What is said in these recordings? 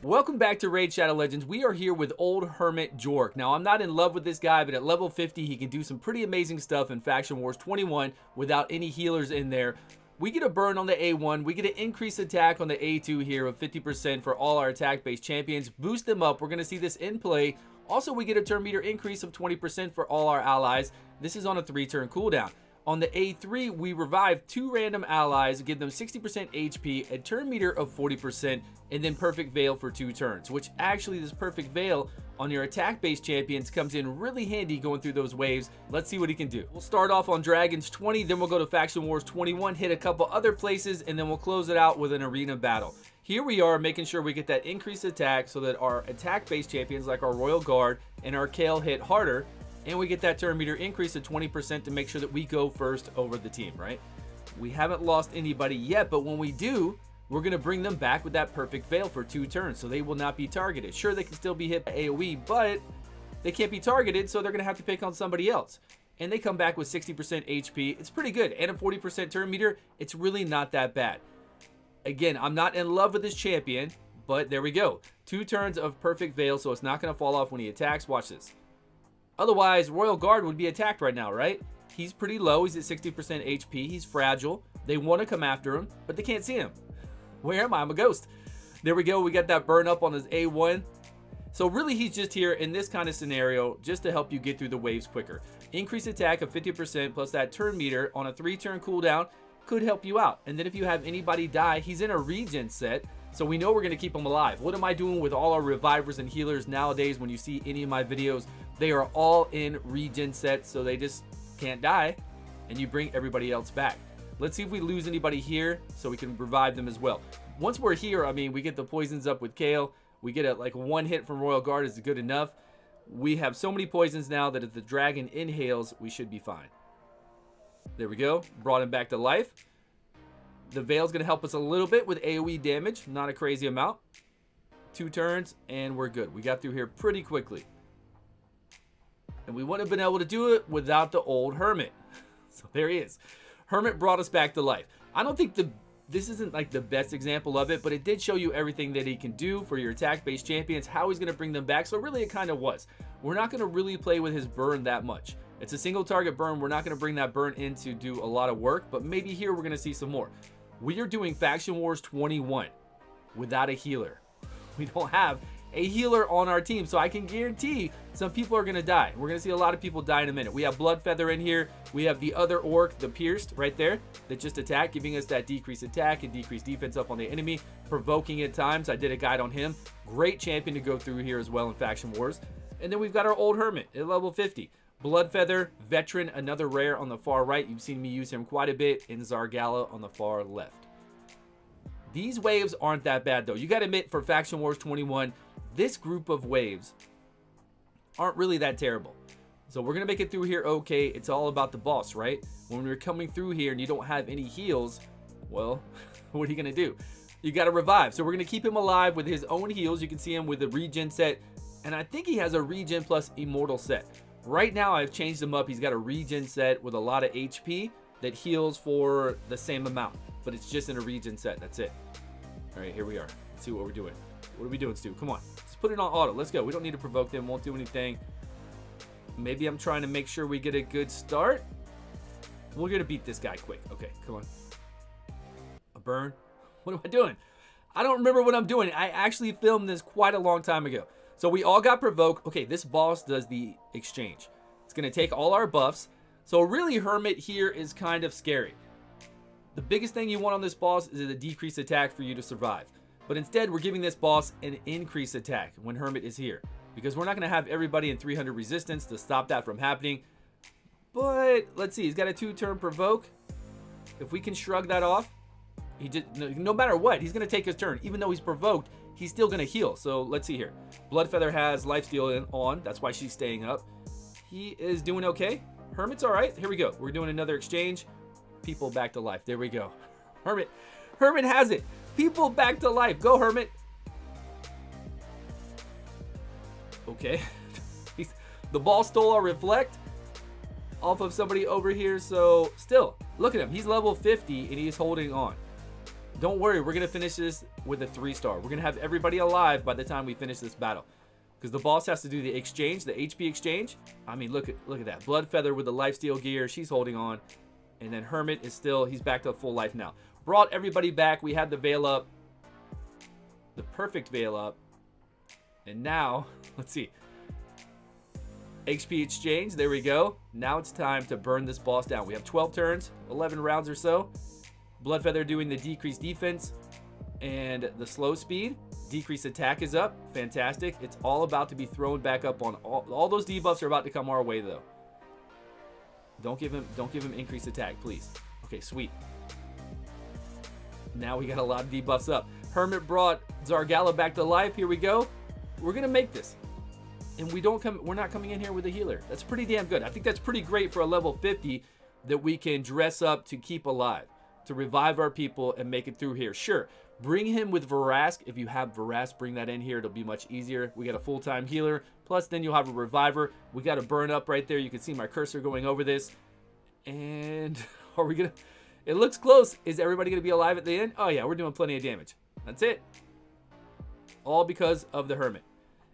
Welcome back to Raid Shadow Legends. We are here with old Hermit Jorgg. Now, I'm not in love with this guy, but at level 50, he can do some pretty amazing stuff in Faction Wars 21 without any healers in there. We get a burn on the A1. We get an increased attack on the A2 here of 50% for all our attack-based champions. Boost them up. We're going to see this in play. Also, we get a turn meter increase of 20% for all our allies. This is on a 3-turn cooldown. On the A3, we revive 2 random allies, give them 60% HP, a turn meter of 40%, and then Perfect Veil for 2 turns, which actually this Perfect Veil on your attack-based champions comes in really handy going through those waves. Let's see what he can do. We'll start off on Dragons 20, then we'll go to Faction Wars 21, hit a couple other places, and then we'll close it out with an arena battle. Here we are making sure we get that increased attack so that our attack-based champions like our Royal Guard and our Kale hit harder, and we get that turn meter increase to 20% to make sure that we go first over the team, right? We haven't lost anybody yet, but when we do, we're going to bring them back with that Perfect Veil for 2 turns, so they will not be targeted. Sure, they can still be hit by AoE, but they can't be targeted, so they're going to have to pick on somebody else. And they come back with 60% HP. It's pretty good. And a 40% turn meter. It's really not that bad. Again, I'm not in love with this champion, but there we go. 2 turns of Perfect Veil, so it's not going to fall off when he attacks. Watch this. Otherwise, Royal Guard would be attacked right now, right? He's pretty low. He's at 60% HP. He's fragile. They want to come after him, but they can't see him. Where am I? I'm a ghost. There we go. We got that burn up on his A1. So really, he's just here in this kind of scenario just to help you get through the waves quicker. Increased attack of 50% plus that turn meter on a 3-turn cooldown could help you out. And then if you have anybody die, he's in a regen set, so we know we're going to keep him alive. What am I doing with all our revivers and healers nowadays? When you see any of my videos, they are all in regen sets, so they just can't die, and you bring everybody else back. Let's see if we lose anybody here so we can revive them as well. Once we're here, I mean, we get the poisons up with Kale. We get like 1 hit from Royal Guard is good enough. We have so many poisons now that if the dragon inhales, we should be fine. There we go. Brought him back to life. The Veil's going to help us a little bit with AoE damage. Not a crazy amount. 2 turns, and we're good. We got through here pretty quickly. And we wouldn't have been able to do it without the old Hermit. So there he is. Hermit brought us back to life. I don't think this isn't like the best example of it, but it did show you everything that he can do for your attack-based champions, how he's going to bring them back. So really, it kind of was. We're not going to really play with his burn that much. It's a single target burn. We're not going to bring that burn in to do a lot of work, but maybe here we're going to see some more. We are doing Faction Wars 21 without a healer. We don't have a healer on our team, so I can guarantee some people are going to die. We're going to see a lot of people die in a minute. We have Bloodfeather in here. We have the other orc, the Pierced, right there, that just attacked, giving us that decreased attack and decreased defense up on the enemy, provoking at times. I did a guide on him. Great champion to go through here as well in Faction Wars. And then we've got our old Hermit at level 50. Bloodfeather, Veteran, another rare on the far right. You've seen me use him quite a bit, and Zargala on the far left. These waves aren't that bad, though. You got to admit, for Faction Wars 21, this group of waves aren't really that terrible. So we're going to make it through here okay. It's all about the boss, right? When we're coming through here and you don't have any heals, well, what are you going to do? You got to revive. So we're going to keep him alive with his own heals. You can see him with a regen set, and I think he has a regen plus immortal set. Right now, I've changed him up. He's got a regen set with a lot of HP that heals for the same amount, but it's just in a regen set. That's it. All right, here we are. Let's see what we're doing. What are we doing, Stu? Come on. Let's put it on auto. Let's go. We don't need to provoke them. Won't do anything. Maybe I'm trying to make sure we get a good start. We're going to beat this guy quick. Okay, come on. A burn. What am I doing? I don't remember what I'm doing. I actually filmed this quite a long time ago. So we all got provoked. Okay, this boss does the exchange. It's going to take all our buffs. So really, Hermit here is kind of scary. The biggest thing you want on this boss is a decreased attack for you to survive. But instead, we're giving this boss an increased attack when Hermit is here, because we're not going to have everybody in 300 resistance to stop that from happening. But let's see, he's got a 2-turn provoke. If we can shrug that off, he just, no matter what, he's going to take his turn. Even though he's provoked, he's still going to heal. So let's see here. Bloodfeather has lifesteal on. That's why she's staying up. He is doing okay. Hermit's all right. Here we go. We're doing another exchange. People back to life. There we go. Hermit has it. People back to life. Go, Hermit. Okay. The ball stole our reflect off of somebody over here. So still, look at him. He's level 50 and he's holding on. Don't worry, we're going to finish this with a 3-star. We're going to have everybody alive by the time we finish this battle. Because the boss has to do the exchange, the HP exchange. I mean, look at that. Bloodfeather with the lifesteal gear. She's holding on. And then Hermit is still, he's back to full life now. Brought everybody back. We had the veil up. The perfect veil up. And now, let's see. HP exchange. There we go. Now it's time to burn this boss down. We have 12 turns, 11 rounds or so. Bloodfeather doing the decreased defense and the slow speed. Decreased attack is up. Fantastic. It's all about to be thrown back up on all those debuffs are about to come our way though. Don't give him increased attack, please. Okay, sweet. Now we got a lot of debuffs up. Hermit brought Zargala back to life. Here we go. We're gonna make this. And we're not coming in here with a healer. That's pretty damn good. I think that's pretty great for a level 50 that we can dress up to keep alive, to revive our people and make it through here. Sure, bring him with Verask. If you have Verask, bring that in here. It'll be much easier. We got a full-time healer. Plus, then you'll have a reviver. We got to burn up right there. You can see my cursor going over this. And are we going to... It looks close. Is everybody going to be alive at the end? Oh, yeah, we're doing plenty of damage. That's it. All because of the Hermit.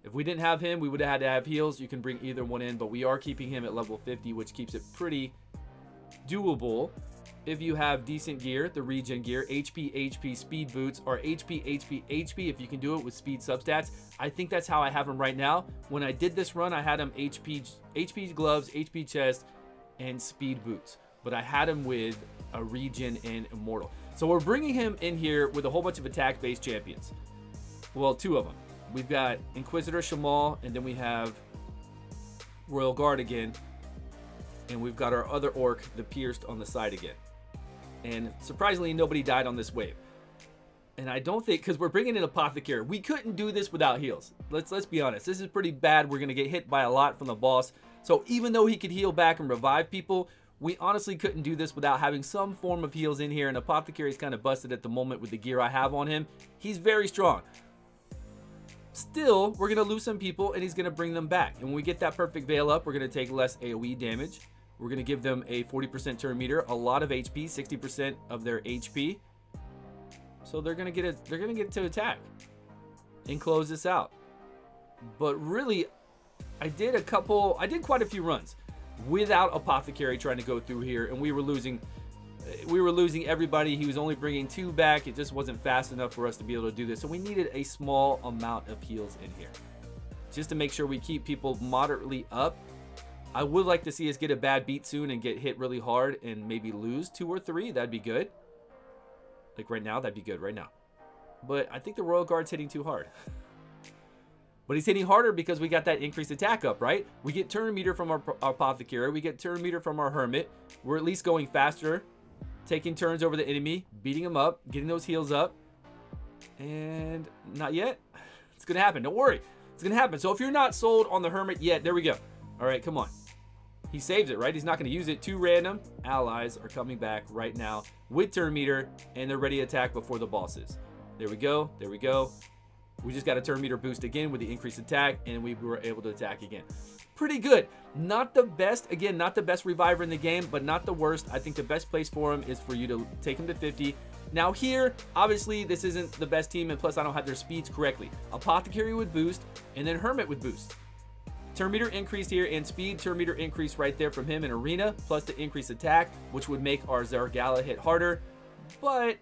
If we didn't have him, we would have had to have heals. You can bring either one in, but we are keeping him at level 50, which keeps it pretty doable. If you have decent gear, the regen gear, HP, speed boots, or HP, if you can do it with speed substats. I think that's how I have him right now. When I did this run, I had him HP gloves, HP chest, and speed boots. But I had him with a regen and immortal. So we're bringing him in here with a whole bunch of attack-based champions. Well, 2 of them. We've got Inquisitor Shamal, and then we have Royal Guard again. And we've got our other orc, the Pierced, on the side again. And surprisingly, nobody died on this wave. And I don't think, because we're bringing in Apothecary, we couldn't do this without heals. Let's be honest. This is pretty bad. We're going to get hit by a lot from the boss. So even though he could heal back and revive people, we honestly couldn't do this without having some form of heals in here. And Apothecary is kind of busted at the moment with the gear I have on him. He's very strong. Still, we're going to lose some people, and he's going to bring them back. And when we get that perfect veil up, we're going to take less AoE damage. We're going to give them a 40% turn meter, a lot of HP, 60% of their HP. So they're going to get it. They're going to get to attack and close this out. But really, I did quite a few runs without Apothecary trying to go through here, and we were losing everybody. He was only bringing 2 back. It just wasn't fast enough for us to be able to do this. So we needed a small amount of heals in here just to make sure we keep people moderately up. I would like to see us get a bad beat soon and get hit really hard and maybe lose 2 or 3. That'd be good. Like right now, that'd be good right now. But I think the Royal Guard's hitting too hard. But he's hitting harder because we got that increased attack up, right? We get turn meter from our Apothecary. We get turn meter from our Hermit. We're at least going faster, taking turns over the enemy, beating him up, getting those heals up. And not yet. It's going to happen. Don't worry. It's going to happen. So if you're not sold on the Hermit yet, there we go. All right, come on. He saves it, right? He's not going to use it. 2 random allies are coming back right now with turn meter, and they're ready to attack before the bosses. There we go. There we go. We just got a turn meter boost again with the increased attack, and we were able to attack again. Pretty good. Not the best, again, not the best reviver in the game, but not the worst. I think the best place for him is for you to take him to 50. Now here, obviously, this isn't the best team, and plus I don't have their speeds correctly. Apothecary would boost, and then Hermit would boost. Turn meter increased here, and speed turn meter increased right there from him in Arena, plus the increased attack, which would make our Zargala hit harder. But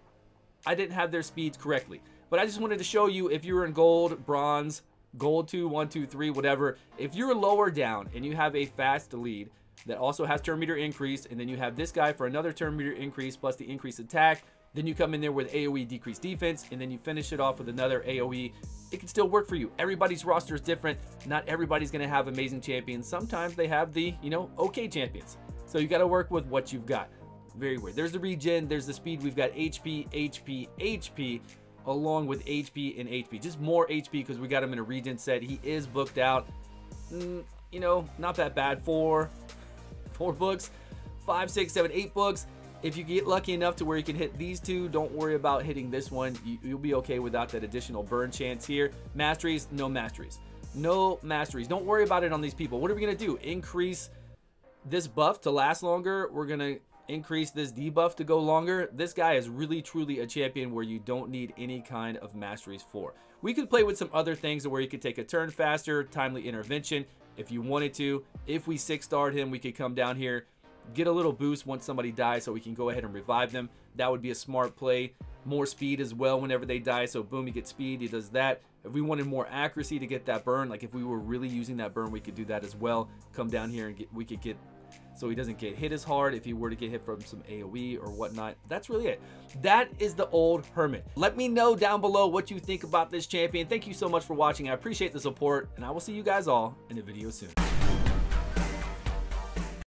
I didn't have their speeds correctly. But I just wanted to show you, if you're in gold, bronze, gold 2, 1, 2, 3, whatever, if you're lower down and you have a fast lead that also has turn meter increase, and then you have this guy for another turn meter increase plus the increased attack, then you come in there with AoE decreased defense, and then you finish it off with another AoE, it can still work for you. Everybody's roster is different. Not everybody's going to have amazing champions. Sometimes they have the, okay champions. So you got to work with what you've got. Very weird. There's the regen, there's the speed. We've got HP, along with HP and HP. Just more HP because we got him in a regen set. He is booked out. Not that bad. 4 books, 5, 6, 7, 8 books. If you get lucky enough to where you can hit these 2, don't worry about hitting this one. You'll be okay without that additional burn chance here. Masteries, no masteries. No masteries. Don't worry about it on these people. What are we going to do? Increase this buff to last longer. We're going to increase this debuff to go longer, this guy is really truly a champion where you don't need any kind of masteries for. We could play with some other things where you could take a turn faster, timely intervention if you wanted to. If we 6-starred him, we could come down here, get a little boost once somebody dies so we can go ahead and revive them. That would be a smart play. More speed as well whenever they die, so boom, he gets speed, he does that. If we wanted more accuracy to get that burn, like if we were really using that burn, we could do that as well. Come down here and we could get, so he doesn't get hit as hard if he were to get hit from some AoE or whatnot. That's really it. That is the old Hermit. Let me know down below what you think about this champion. Thank you so much for watching. I appreciate the support, and I will see you guys all in a video soon.